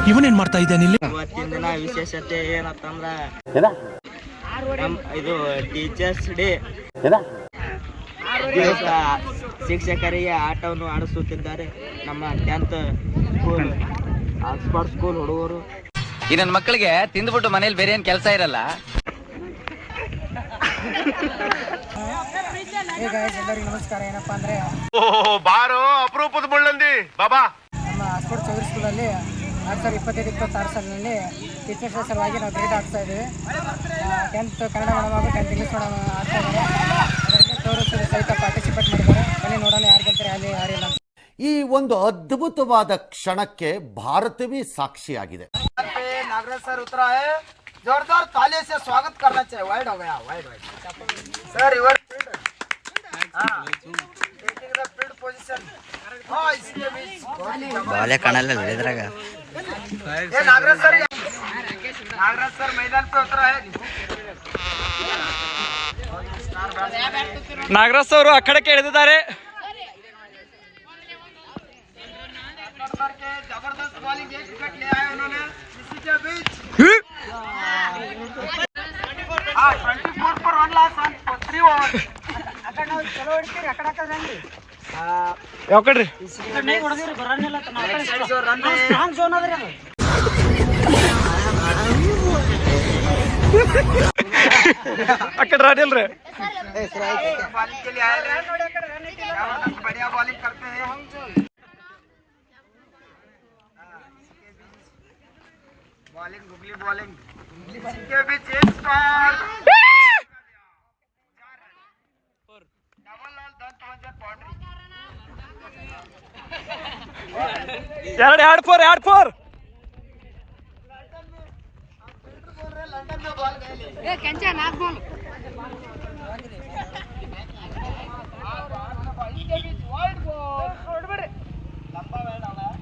ಇವನೇನ್ ಮಾಡ್ತಾ ಇದ್ದಾನೆ ಇಲ್ಲಿ? ಇವತ್ತಿನ ದಿನ ವಿಶೇಷತೆ ಏನಂತಂದ್ರ ಇದು ಟೀಚರ್ಸ್ ಡೇ ದಿವಸ ಶಿಕ್ಷಕರಿಗೆ ಆಟವನ್ನು ಆಡಿಸುತ್ತಿದ್ದಾರೆ ನಮ್ಮ 10th ಸ್ಕೂಲ್ ಆಕ್ಸ್ಫರ್ಡ್ ಸ್ಕೂಲ್ ಹುಡುಗರು. ಈ ನನ್ನ ಮಕ್ಕಳಿಗೆ ತಿಂದ್ಬಿಟ್ಟು ಮನೇಲಿ ಬೇರೆ ಏನ್ ಕೆಲಸ ಇರಲ್ಲ. ಎಲ್ಲರಿಗೂ ನಮಸ್ಕಾರ. ಏನಪ್ಪಾ ಅಂದ್ರೆ ಬಾರೋ ಅಪರೂಪದ ಮುಳ್ಳಂದಿ ಬಾಬಾ ನಮ್ಮ ಆಕ್ಸ್ಫರ್ಡ್ ಚೌರಿ ಸ್ಕೂಲಲ್ಲಿ 2025-26 ಸಾಲಿನಲ್ಲಿ ಟೀಚರ್ಸ್ ಡೇ ಸಲುವಾಗಿ ನಾವು ಗ್ರೇಡ್ ಆಗ್ತಾ ಇದ್ದೀವಿ. 10th ಕನ್ನಡ ಮೇಡಮ್ ಹಾಗೂ 10th ಇಂಗ್ಲೀಷ್ ಮೇಡಮ್ ಆಗ್ತಾ ಇದ್ದಾರೆ. ಅದಕ್ಕೆ ತೋರಿಸಲು ಸಹಿತ ಪಾರ್ಟಿಸಿಪೇಟ್ ಮಾಡಿದ್ದಾರೆ. ಬನ್ನಿ ನೋಡೋಣ ಯಾರು ಗೆಲ್ತಾರೆ ಯಾರಿಲ್ಲ. ಈ ಒಂದು ಅದ್ಭುತವಾದ ಕ್ಷಣಕ್ಕೆ ಭಾರತವೇ ಸಾಕ್ಷಿಯಾಗಿದೆ. नागराज सर उतरा है, जोरदार ताली से स्वागत करना चाहिए. वाइड हो गया, wide sir reverse field, taking the field position. इसके बीच ಬಾಲೆ ಕಾಣಲ್ಲ ಇದ್ರಾಗ. ये नागराज सर मैदान पे उतरा है. ನಾಗರಾಜ್ ಅವರು ಅಖಾಡಕ್ಕೆ ಇಳಿದಿದ್ದಾರೆ. जबरदस्त बॉलिंग, एक विकेट ले आए उन्होंने. इसी के बीच 24 पर 1 लास्ट रन 3 ओवर. ಅక్కడ ನಾವು ಚಲೋ ಹೊಡಿತೀರಿ, ಆ ಕಡೆ ರಂಡಿ ಯಾವ ಕಡ್ರಿ नहीं ಹೊಡೆದಿರಿ ಬರನ್ನೆಲ್ಲ रन ಸ್ಟ್ರಾಂಗ್ ಝೋನ್ ಅದ್ರಿ ಅದು. ಆ ಕಡೆ ರಾಡಿಲ್ರಿ. बॉलिंग के लिए आए हैं, बढ़िया बॉलिंग करते हैं. बॉलिंग गुगली बॉलिंग के बीच एक स्टार डबल ऑल दंत वंजर बाउंड्री. ಎರಡು 4 लंदन में बॉल गए ಏ ಕೆಂಚ ನಾಕ್ ಬಾಲ್ के बीच वाइड बॉल छोड़बड़े लंबा बैट आना है.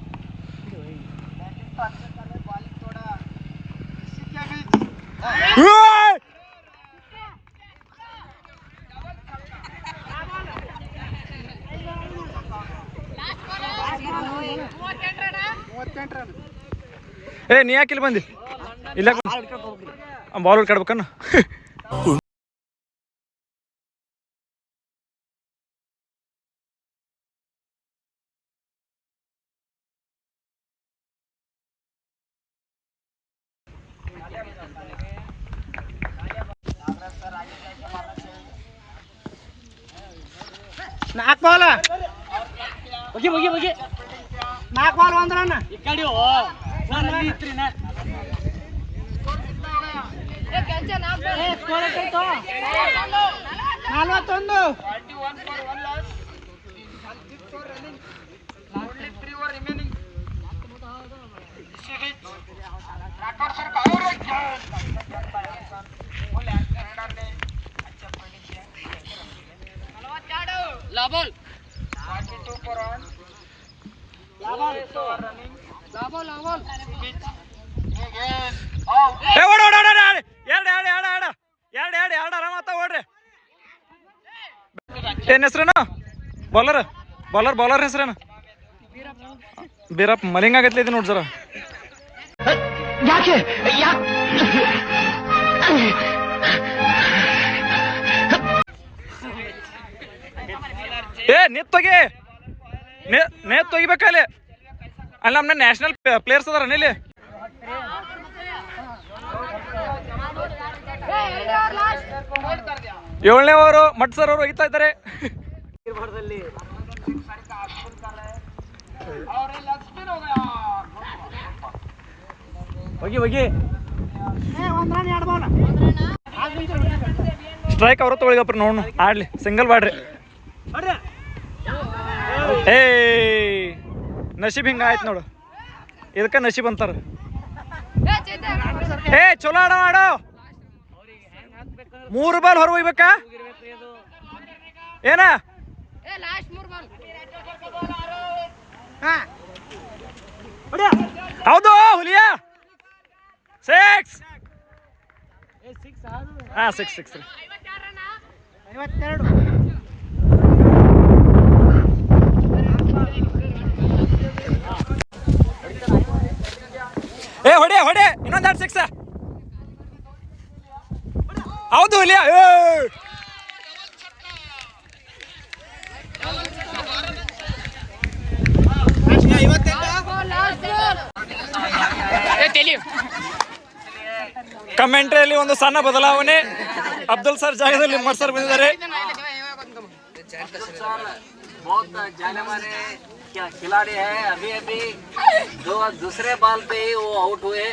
बैटिंग तो अच्छे कर रहे, बॉलिंग थोड़ा. इसी के बीच ಏ ನೀ ಯಾಕೆ ಇಲ್ಲಿ ಬಂದಿ? ಇಲ್ಲ ಬಾಲ್ ಕಡ್ಬೇಕನ್ನ. ನಾಕ್ ಬಾಲ್ ಬಗಿ ಬಗಿ ಬಗಿ ನಾಕ್ ಬಾಲ್ ಒಂದ್ರನ್ನ ಈ ಕಡೆ ಸ್ಕೋರ್ ಎಷ್ಟಾಯ್ತು? 41. 21 for 1 loss. 34 running. Only 3 were remaining. इसी बीच राठौर सर का और एक फुल एक्टर ने अच्छा फील्डिंग किया. ला बॉल 42 for 1. ला बॉल running. ला बॉल इसी बीच again out. ಏ ಓಡ ಓಡ ಓಡ ಎರಡು ಆರಾಮತ್ತ ಓಡ್ರಿ. ಏನ್ ಹೆಸ್ರೇನು? ಬೌಲರ್ ಹೆಸ್ರೇನು? ಬೀರಪ್ಪ ಮಲಿಂಗ ಆಗತ್ಲೆ ಇದೆ ನೋಡಿ ಜರ. ಏ ನಿತ್ತೋಗಿ ತೆಗಿಬೇಕಲ್ಲಿ. ಅಲ್ಲಿ ನಮ್ಮನ್ನ ನ್ಯಾಷನಲ್ ಪ್ಲೇಯರ್ಸ್ ಅದಾರ ಇಲ್ಲಿ. 7ನೇ ಓವರು ಮಟ್ ಸರ್ ಅವರು ಒಗಿತಾ ಇದ್ದಾರೆ. ಹೋಗಿ ಸ್ಟ್ರೈಕ್ ಅವ್ರ ತೊಗೊಳಿಗಪ್ಪ ನೋಡ್ ಆಡ್ಲಿ, ಸಿಂಗಲ್ ಬಾಡ್ರಿ. ಏ ನಶೀಬ್ ಹಿಂಗ ಆಯ್ತು ನೋಡು, ಇದಕ್ಕ ನಶೀಬ್ ಅಂತಾರ. ಏ ಚಲೋ ಆಡೋ 3 ಬಾಲ್ ಹೊರ ಹೋಗ್ಬೇಕಾ ಏನ? ಹೌದು ಹುಲಿಯಾ 6 6 52. ಏ ಹೊಡೆ ಹೊಡೆ ಇನ್ನೊಂದು 2 ಸಿಕ್ಸ್. ಹೌದು ಇಲ್ಲಿ ಕಮೆಂಟ್ರಿಯಲ್ಲಿ ಒಂದು ಸಣ್ಣ ಬದಲಾವಣೆ. ಅಬ್ದುಲ್ ಸರ್ ಜಾಗದಲ್ಲಿ ಉಮ್ಮರ್ ಸರ್ ಬಂದಿದ್ದಾರೆ. बहुत जाने माने क्या खिलाड़ी है. अभी अभी दूसरे बॉल पे ही वो आउट हुए.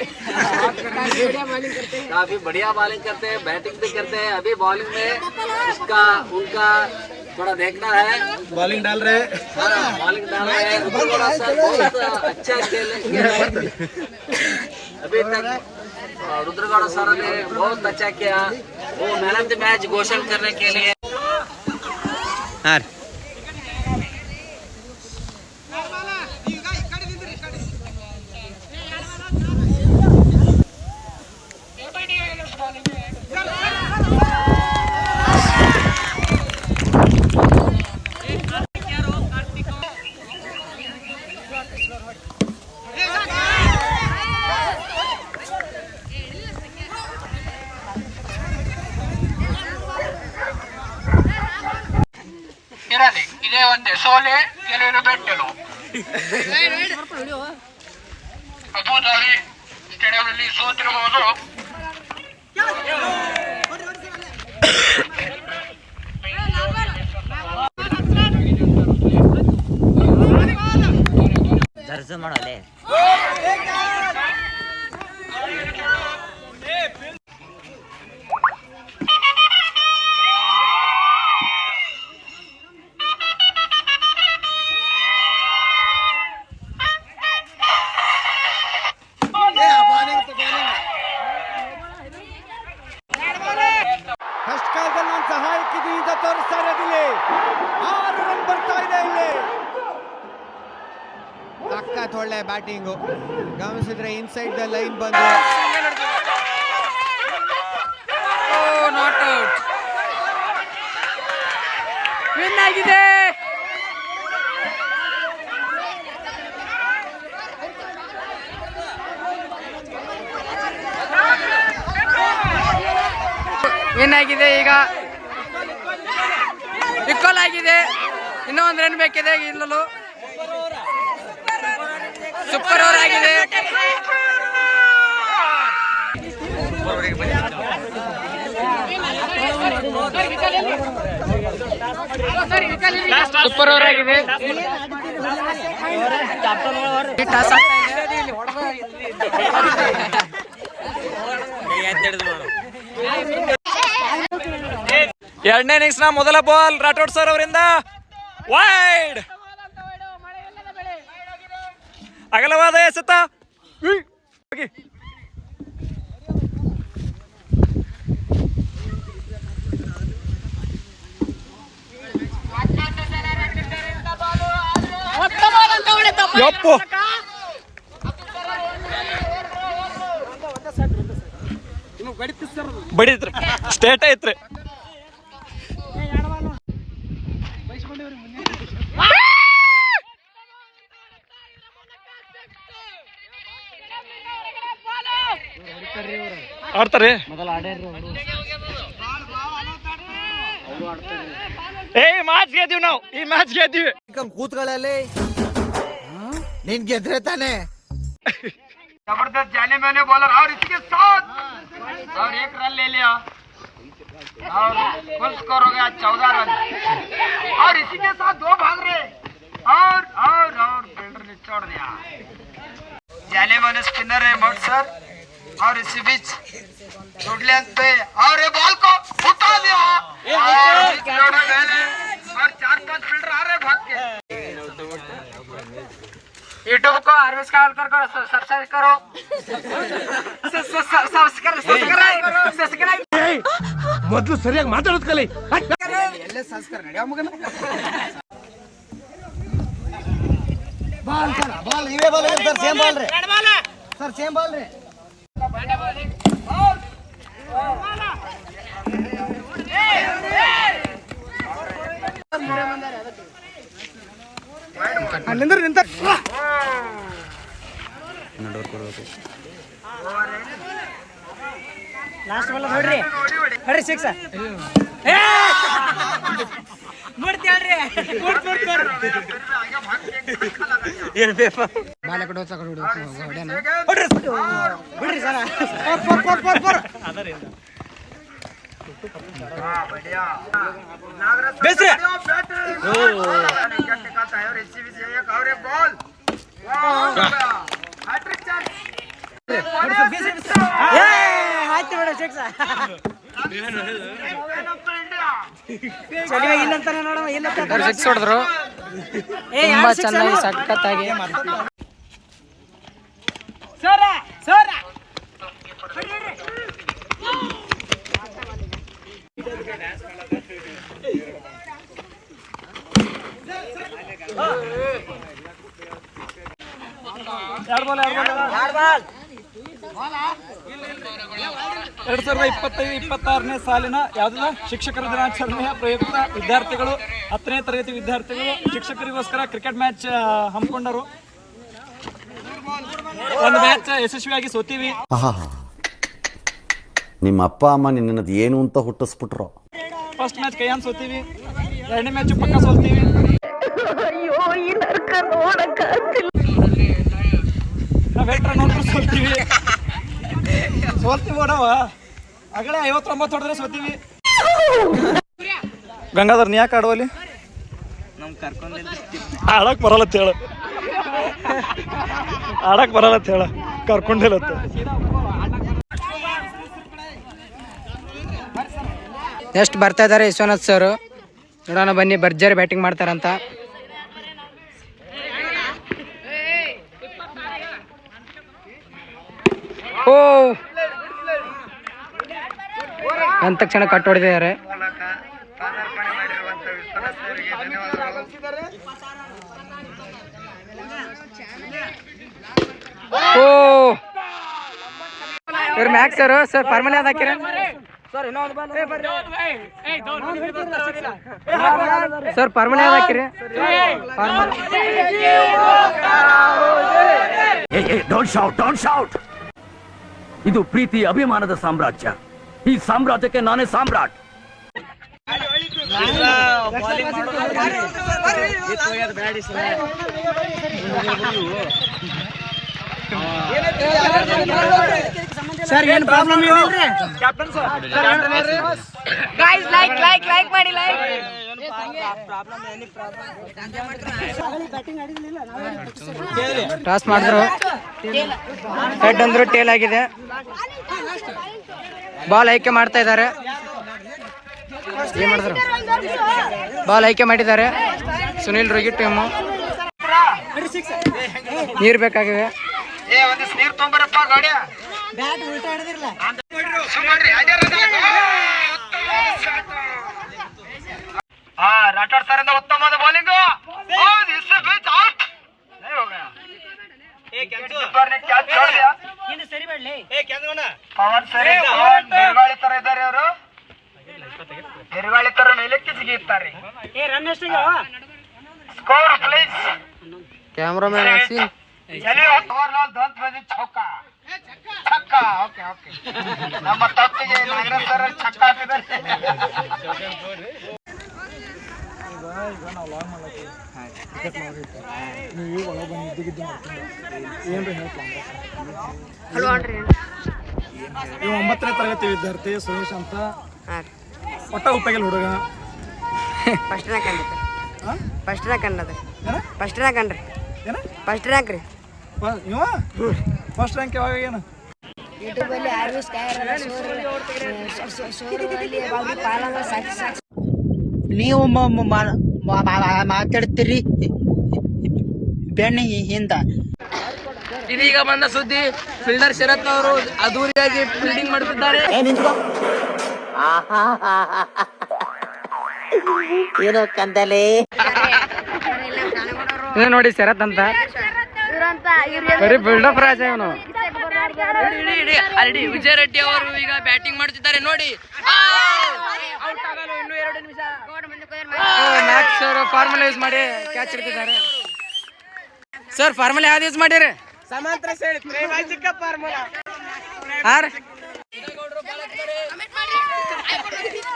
काफी बढ़िया बॉलिंग करते हैं, बैटिंग भी करते हैं. अभी बॉलिंग में उनका थोड़ा देखना है. बॉलिंग डाल रहे हैं. बॉलिंग डाल रहे हैं. बहुत अच्छा खेल अभी तक. रुद्रगौड़ सर ने बहुत अच्छा किया. वो मैन ऑफ द मैच घोषणा करने के लिए. ಇರಲಿ, ಇದೇ ಒಂದೇ ಸೋಲೆ ಗೆಲುವಿನ ಬೆಟ್ಟಲು. ಅಬುಧಾಬಿ ಸ್ಟೇಡಿಯಂನಲ್ಲಿ ಸೋತಿರಬಹುದು. ದರ್ಜು ಮಾಡೋಲೆ. ಫಸ್ಟ್ ಕಾಲದಲ್ಲಿ ನಾನು ಸಹಾಯಕ್ಕಿದ್ದ ತೋರಿಸ್ತಾ ಇರೋದಿಲ್ಲಿ 6 ರನ್ ಬರ್ತಾ ಇದೆ ಇಲ್ಲಿ. ಸಖತ್ ಒಳ್ಳೆ ಬ್ಯಾಟಿಂಗು. ಗಮನಿಸಿದ್ರೆ ಇನ್ಸೈಡ್ ದ ಲೈನ್ ಬಂದು ನಾಟ್ ಔಟ್. ವಿನ್ ಆಗಿದೆ. ವಿನ್ ಆಗಿದೆ. ಈಗ ಈಕ್ವಲ್ ಆಗಿದೆ. ಇನ್ನೂ 1 ರನ್ ಬೇಕಿದೆ ಗೆಲ್ಲಲು. ಸೂಪರ್ ಓವರ್ ಆಗಿದೆ. ಸೂಪರ್ ಓವರ್ ಆಗಿದೆ. ಎರಡನೇ ಇನ್ನಿಂಗ್ಸ್ ನ ಮೊದಲ ಬಾಲ್ ರಾಠೋಡ್ ಸರ್ ಅವರಿಂದ ವೈಡ್. ಅಗಲವಾದ ಎಸೆತ. ಯಪ್ಪು ಬಡಿತ್ರಿ ಸ್ಟೇಟ್ ಐತ್ರಿ. ಆಡ್ತಾರೆ. ಮ್ಯಾಚ್ ಗೆದ್ದೀವಿ ನಾವು. ಈ ಮ್ಯಾಚ್ ಗೆದ್ದೀವಿ. ಕೂತ್ಗಳಲ್ಲಿ ನೀನ್ ಗೆದ್ರೆ ತಾನೆ. जबरदस्त जाने मैंने बॉलर और इसके साथ और 1 रन ले लिया और फुल स्कोर हो गया 14 रन. और इसी के साथ 2 भाग रहे और फील्डर ने छोड़ दिया. जाने माने स्पिनर है मट सर और इसी बीच गुड लेंथ पे और ये बॉल को उठा दिया और 4-5 फील्डर आ रहे भाग के. यूट्यूब को आरवीएस का करो, सब्सक्राइब करो, सब्सक्राइब ಮೊದಲು ಸರಿಯಾಗಿ ಮಾತಾಡೋದು ಕಲಿ. ಎಲ್ಲೇ ಸಂಸ್ಕಾರ ನಡೆಯ ಮಗನ. ಬಾಲ್ ಇವೇ ಬಾಲ್ ಸರ್. ಸೇಮ್ ಬಾಲ್ ರೀ ಸರ್. ಸೇಮ್ ಬಾಲ್ ರೀ. ನಿಂತ ನಡುವರ್ ಕೊಡ್ಬೇಕು. ಲಾಸ್ಟ್ ಬಾಲ್ ನೋಡ್ರಿ ಹೊಡ್ರಿ ಸಿಕ್ಸ್ ನೋಡ್ತೀವ್ರಿ ಬಾಲ ಕಡೆ ಬಿಡ್ರಿ ಸರ ಆಯ್ತು ಬಿಡ ಸಿಕ್ಸ್ ಇಲ್ಲಂತಾನೆ ನೋಡಮ್ಮ ಇಲ್ಲ ಸಿಕ್ಸ್ ಹೊಡೆದ್ರು ತುಂಬಾ ಚೆನ್ನಾಗಿ ಸಖತ್ತಾಗಿ ಎರಡ್ ಸಾವಿರದ 25-26ನೇ ಸಾಲಿನ ಯಾವುದನ್ನ ಶಿಕ್ಷಕರ ದಿನಾಚರಣೆಯ ಪ್ರಯುಕ್ತ ವಿದ್ಯಾರ್ಥಿಗಳು 10ನೇ ತರಗತಿ ವಿದ್ಯಾರ್ಥಿಗಳು ಶಿಕ್ಷಕರಿಗೋಸ್ಕರ ಕ್ರಿಕೆಟ್ ಮ್ಯಾಚ್ ಹಮ್ಮಿಕೊಂಡರು. ಒಂದು ಮ್ಯಾಚ್ ಯಶಸ್ವಿಯಾಗಿ ಸೋತೀವಿ. ನಿಮ್ಮ ಅಪ್ಪ ಅಮ್ಮ ನಿನ್ನದು ಏನು ಅಂತ ಹುಟ್ಟಿಸ್ಬಿಟ್ರು. ಫಸ್ಟ್ ಮ್ಯಾಚ್ ಕೈಯಾನ್ ಸೋತೀವಿ, ಎರಡನೇ ಮ್ಯಾಚ್ ಪಕ್ಕ ಸೋಲ್ತೀವಿ. ನಾವ್ ಎಟ್ರ ನೋಡ್ರು ಸೋಲ್ತೀವಿ ನೋಡವ ಆಗಲೇ 59 ಹೊಡೆದ್ರೆ ಸೋತೀವಿ. ಗಂಗಾಧರ್ ನೀ ಯಾಕೆ ಆಡುವಲ್ಲಿ? ಆಡಕ್ ಬರಲ್ಲ ಹೇಳ, ಆಡಕ್ ಬರಲ್ಲ ಹೇಳ, ಕರ್ಕೊಂಡಿಲ್ಲತ್ತ. ನೆಕ್ಸ್ಟ್ ಬರ್ತಾ ಇದ್ದಾರೆ ವಿಶ್ವನಾಥ್ ಸರ್. ನೋಡೋಣ ಬನ್ನಿ, ಭರ್ಜರಿ ಬ್ಯಾಟಿಂಗ್ ಮಾಡ್ತಾರಂತ. ಓ ಅಂದ ತಕ್ಷಣ ಕಟ್ ಹೊಡೆದಿದ್ದಾರೆ. ಓ ಇವ್ರು ಮ್ಯಾಕ್ಸ್ ಸರ್ ಫಾರ್ಮಲ್ ಯಾವ್ದು ಹಾಕಿರ ಸರ್? ಫಾರ್ಮಲ್ ಯಾವ್ದು ಹಾಕಿರಿ? Don't shout. ಇದು ಪ್ರೀತಿ ಅಭಿಮಾನದ ಸಾಮ್ರಾಜ್ಯ. ಈ ಸಾಮ್ರಾಜ್ಯಕ್ಕೆ ನಾನೇ ಸಾಮ್ರಾಟ್. ಸರ್ ಏನು ಪ್ರಾಬ್ಲಮ್ ಏನಿಲ್ರಿ? ಗೈಸ್ ಲೈಕ್ ಮಾಡಿ ಲೈಕ್. ಟಾಸ್ ಮಾಡಿದ್ರು, ಹೆಡ್ ಅಂದ್ರು ಟೇಲ್ ಆಗಿದೆ. ಬಾಲ್ ಆಯ್ಕೆ ಮಾಡ್ತಾ ಇದ್ದಾರೆ. ಏನ್ ಮಾಡಿದ್ರು? ಬಾಲ್ ಆಯ್ಕೆ ಮಾಡಿದ್ದಾರೆ ಸುನಿಲ್ ರೋಗಿ ಟೀಮು. ನೀರು ಬೇಕಾಗಿವೆ. ನೀರು ತೊಂಬರಪ್ಪ ಗಾಡಿ. ರಾಠೋಡ್ ಸರ್ ಉತ್ತಮವಾದ ಬೌಲಿಂಗ್. ಪವನ್ ಸರಿ ಬಿರುಗಾಳಿ ತರ ಇದ್ದಾರೆ ಅವರು, ಬಿರುಗಾಳಿ ತರ ಮೇಲಕ್ಕೆ ಜಿಗಿಯುತ್ತಾರೆ. Score please. ಕ್ಯಾಮ್ರಾಮನ್ ಹಸೀನ್ ನಮ್ಮ ತಪ್ಪಿಗೆ ನಾಗರಾಜ್ ಸರ್ ಚಕ್ಕ ಹಾಕಿದ್ದಾರೆ. ಇವ್ 9ನೇ ತರಗತಿ ವಿದ್ಯಾರ್ಥಿ ಸುರೇಶ್ ಅಂತ, ಒಟ್ಟ ಉಪ್ಪಗಿಲ್ ಹುಡುಗ. ಫಸ್ಟ್ ರ್ಯಾಂಕ್ ರೀ. ಫಸ್ಟ್ ರ್ಯಾಂಕ್ ಯಾವಾಗ ಏನು? ಯೂಟ್ಯೂಬಲ್ಲಿ ನೀವು ಮಾತಾಡ್ತೀರಿ ಬೆಣ್ಣ ಹಿಂದ. ಇದೀಗ ಬಂದ ಸುದ್ದಿ, ಫೀಲ್ಡರ್ ಶರತ್ ಅವರು ಅದ್ದೂರಿಯಾಗಿ ಫೀಲ್ಡಿಂಗ್ ಮಾಡುತ್ತಿದ್ದಾರೆ. ಏನೋ ಕಂದಲೆ ನೋಡಿ ಶರತ್ ಅಂತ ಬರೀ ಬಿಲ್ಡಪ್ ರಾಜ ಇವನು. ವಿಜಯ್ ರೆಡ್ಡಿ ಅವರು ಈಗ ಬ್ಯಾಟಿಂಗ್ ಮಾಡುತ್ತಿದ್ದಾರೆ ನೋಡಿ. ಮ್ಯಾಕ್ಸ್ ಅವರು ಫಾರ್ಮುಲಾ ಯೂಸ್ ಮಾಡಿ ಕ್ಯಾಚ್ ಹಿಡಿದಿದ್ದಾರೆ. ಸರ್ ಫಾರ್ಮುಲಾ ಯಾವ್ದು ಯೂಸ್ ಮಾಡಿರಿ? ಸಮಾಂತರ ಫಾರ್ಮುಲಾ ಆರ್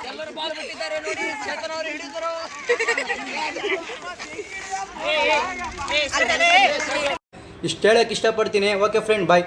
ಎಲ್ಲರೂ ಬಾಲ್ ಬಿಟ್ಟಿದ್ದಾರೆ ನೋಡಿ, ಚೇತನ್ ಅವರು ಹಿಡಿದರು. ಇಷ್ಟು ಹೇಳಕ್ಕೆ ಇಷ್ಟಪಡ್ತೀನಿ. ಓಕೆ ಫ್ರೆಂಡ್, ಬಾಯ್.